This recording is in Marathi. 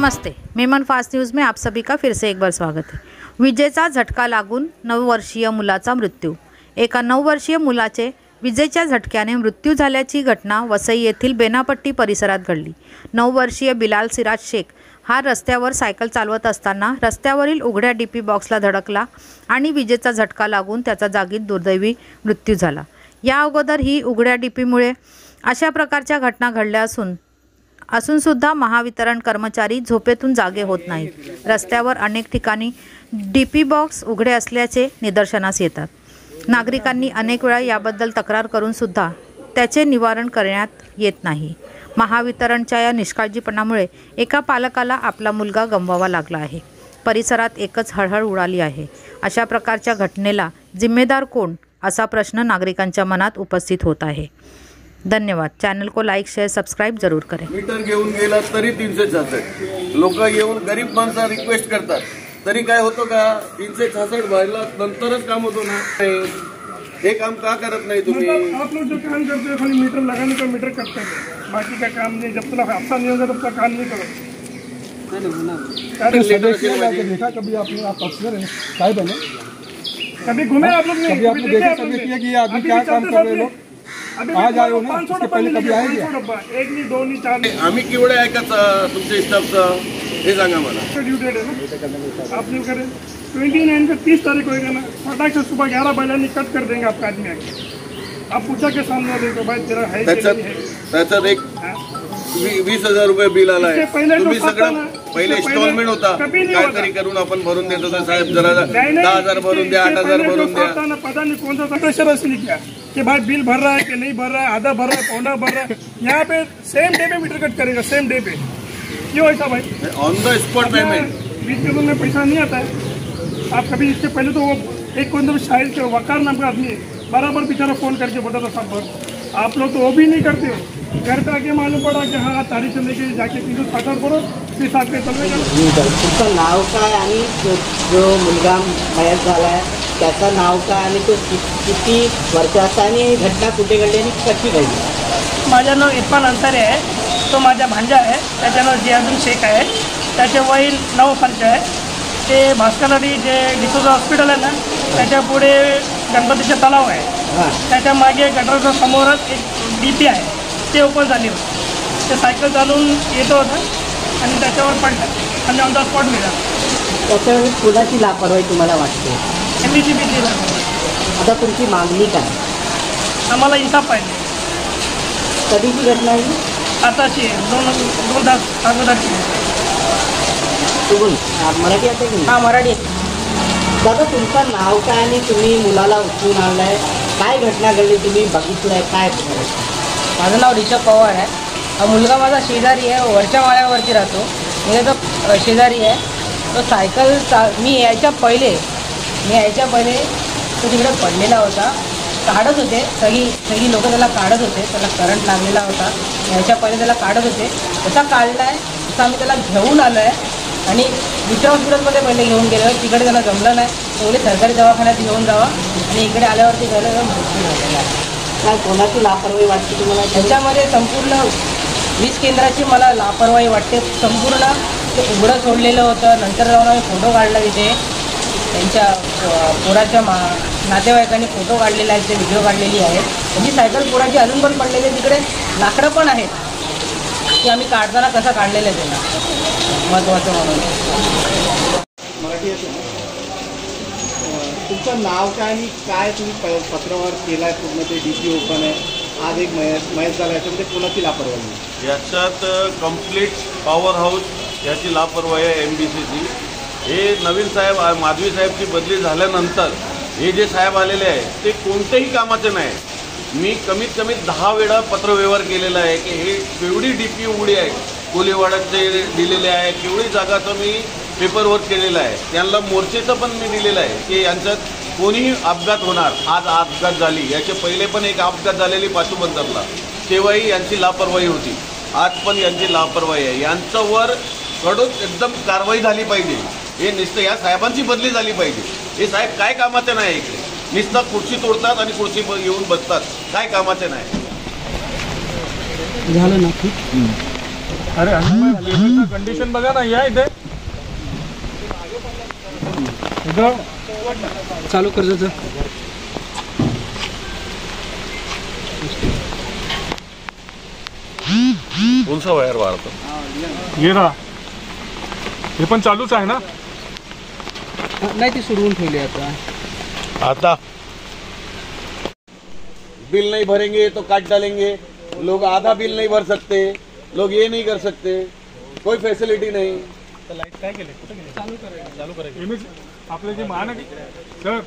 नमस्ते, मेमन फास्ट न्यूज़ में आप सभी का फिर से एक बार स्वागत है। विजेचा झटका लागून 9 वर्षीय मुलाचा मृत्यू। एका 9 वर्षीय मुलाचे विजेच्या झटक्याने मृत्यू झाल्याची घटना वसई येथील बेनापट्टी परिसरात घडली। 9 वर्षीय बिलाल सिराज शेख हा रस्त्यावर सायकल चालवत असताना रस्त्यावरील उघड्या डीपी बॉक्सला धडकला आणि विजेचा झटका लागून त्याचा जागीच दुर्दैवी मृत्यू झाला। या अगोदर ही उघड्या डीपीमुळे अशा प्रकारच्या घटना घडल्या असून सुद्धा महावितरण कर्मचारी झोपेतून जागे होत नाहीत। रस्त्यावर अनेक ठिकाणी डीपी बॉक्स उघडे असल्याचे निदर्शनास येतात। नागरिकांनी अनेक वेळा याबद्दल तक्रार करून सुद्धा त्याचे निवारण करण्यात येत नाही। महावितरणच्या या निष्काळजीपणामुळे एका पालकाला आपला मुलगा गमवावा लागला आहे। परिसरात एकच हळहळ उडाली आहे। अशा प्रकारच्या घटनेला जिम्मेदार कोण असा प्रश्न नागरिकांच्या मनात उपस्थित होत आहे। धन्यवाद। चैनल को लाइक शेयर सब्सक्राइब जरूर करें। मीटर घेऊन गेला तरी 366 लोक येऊन गरीब माणसा रिक्वेस्ट करतात तरी काय होतं का 366 व्हायला नंतरच काम होतो ना। हे काम का करत नाही तुम्ही? आप लोग जो काम करते हो खाली मीटर लगाने का मीटर करते हैं, बाकी का काम नहीं। जब तक हफ्ता नहीं होगा तब तक काम नहीं करो। देखा कभी आपने? आप अफसर हैं, साहब है ना? कभी घूमे आप लोग? कभी आपने देखा कभी किया कि ये आदमी क्या काम कर रहे लोग? आज आए हो ना, इसके पहले कभी आए क्या? 1 नहीं 2 नहीं 4 नहीं। आम्ही केवढे ऐकायचं तुमच्या स्टाफचं हे सांगा मला। ड्यूटेड है ना, आप नहीं करें। 29 का 30 तारीख होएगा ना, फटाक से सुबह 11 बजे कट कर देंगे आपका आदमी आके। आप पूछा के सामने देखो भाई तेरा है कि नहीं है। त्याच्यात एक 20,000 रुपये बिल आलाय। तुम्ही सगळं पहिले इन्स्टॉलमेंट होता काहीतरी करून आपण भरून देत होता। साहेब जरा 10,000 भरून द्या, 8,000 भरून द्या। पता नहीं कौन सा प्रेशर नहीं किया कि भाई बिल भर रहा है कि नहीं भर रहा है, आधा भर रहा है, पौना भर रहा है। यहाँ पे सेम डे पे मीटर कट करेगा, सेम डे पे। क्यों ऐसा भाई? On the spot payment. Beach में पैसा नहीं आता है। आप कभी इसके पहले तो वो एक कौन सा शायद के वकार नाम का आदमी बराबर बेचारा फोन करके बताता सब भर। आप लोग तो वो भी नहीं करते हो। घर पे आके मालूम पड़ा कि हाँ तारीख लेके जाके 366 करो, फिर साथ में चलवेगा। तुमचं नाव काय आणि जो मुलगा मयत झाला आहे त्याचं नाव काय आणि तो किती वर्षाचा आणि ही घटना कुठे घडली आणि कशी घडली? माझं नाव इरफान अंसारी आहे। तो माझा भांजा आहे, त्याचं नाव जियादुल शेख आहे। त्याचे वय 9 वर्ष आहे। ते भास्करवाडी जे डिसोजा हॉस्पिटल आहे ना त्याच्या पुढे गणपतीचे तलाव आहे, त्याच्या मागे गटरच्या समोरच एक डीपी आहे, ते ओपन झाली होती। ते सायकल चालवून येतो होता आणि त्याच्यावर पडलं आणि ऑन द स्पॉट मिळाला। त्याच्यावेळी कुणाची लापरवाही तुम्हाला वाटते? MBCBची आता तुमची मागणी काय? आम्हाला इन्साफ पाहिजे। कधीची घटना आहे? आताची 2 तास अगोदरची। तुम्ही मराठी येते की? हां मराठी। दादा तुमचं नाव काय आणि तुम्ही मुलाला उचलून आणलाय, काय घटना घडली तुम्ही बघितलं आहे काय? माझं नाव ऋषभ पवार आहे। हा मुलगा माझा शेजारी आहे, वरच्या माळ्यावरती राहतो। मी त्याचा शेजारी आहे। तो सायकल मी यायच्या पहिले तो तिकडे पडलेला होता, काढत होते। सगळी लोक त्याला काढत होते, त्याला करंट लागलेला होता। यायच्या पहिले त्याला काढत होते, तसा काढला आहे तसा आम्ही त्याला घेऊन आलो आहे आणि दुसऱ्या हॉस्पिटलमध्ये पहिले घेऊन गेलो। तिकडे त्याला जमलं नाही, तेवढे सरकारी दवाखान्यात घेऊन जावा आणि इकडे आल्यावरती झालं मृत्यू झालेला आहे। काय कोणाची लापरवाही वाटते तुम्हाला? त्याच्यामध्ये संपूर्ण वीज केंद्राची मला लापरवाही वाटते। संपूर्ण ते उघडं सोडलेलं होतं। नंतर जाऊन आम्ही फोटो काढला तिथे, त्यांच्या पोराच्या नातेवाईकांनी फोटो काढलेले आहेत, ते व्हिडिओ काढलेली आहेत। त्यांची सायकल पोराची अजून पण पडलेली आहे, तिकडे लाकडं पण आहेत की आम्ही काढताना कसं काढलेलं आहे त्याला महत्त्वाचं म्हणून। मराठी येते ना? तुमचं नाव काय आणि काय तुम्ही पत्रावर केला आहे? पूर्ण ते डीपी ओपन आहे, आज एक मयत झाला, याच्यामध्ये कोणाची लापरवाही? याच्यात कंप्लीट पॉवर हाऊस याची लापरवाही आहे। MBCची हे नवीन साहेब माधवी साहेबची बदली झाल्यानंतर हे जे साहेब आलेले आहे ते कोणत्याही कामाचे नाही। मी कमीत कमी 10 वेळा पत्रव्यवहार केलेला आहे की हे केवढी डीपी उघडी आहे, कोलीवाड्याचे दिलेले आहे, केवढी जागाचं मी पेपरवर्क केलेलं आहे। त्यांना मोर्चेचं पण मी दिलेलं आहे की यांच्यात कोणीही अपघात होणार। आज अपघात झाली, याचे पहिले पण एक अपघात झालेली पाशुबंदरला, तेव्हाही यांची लापरवाही होती। आज पण यांची लापरवाही आहे। यांच्यावर कडक एकदम कारवाई झाली पाहिजे। हे नुसतं या साहेबांची बदली झाली पाहिजे। हे साहेब काय कामाचे नाही, इकडे नुसतं खुर्ची तोडतात आणि खुर्ची येऊन बसतात, काय कामाचे नाही। झालं ना? अरे कंडिशन बघा ना, या इथे इथं चालू कर्जाचं कोणसा वायर वाढतो? ये ना, हे पण चालूच आहे ना. नाही, ती सोडवून ठेवली आता. आता बिल नहीं भरेंगे तो काट डालेंगे. लोग आधा बिल नहीं भर सकते, लोग ये नहीं कर सकते, कोई फैसिलिटी नहीं. लाईट काय केले, कुठे गेले? चालू करेल. आपले जे महानगर सर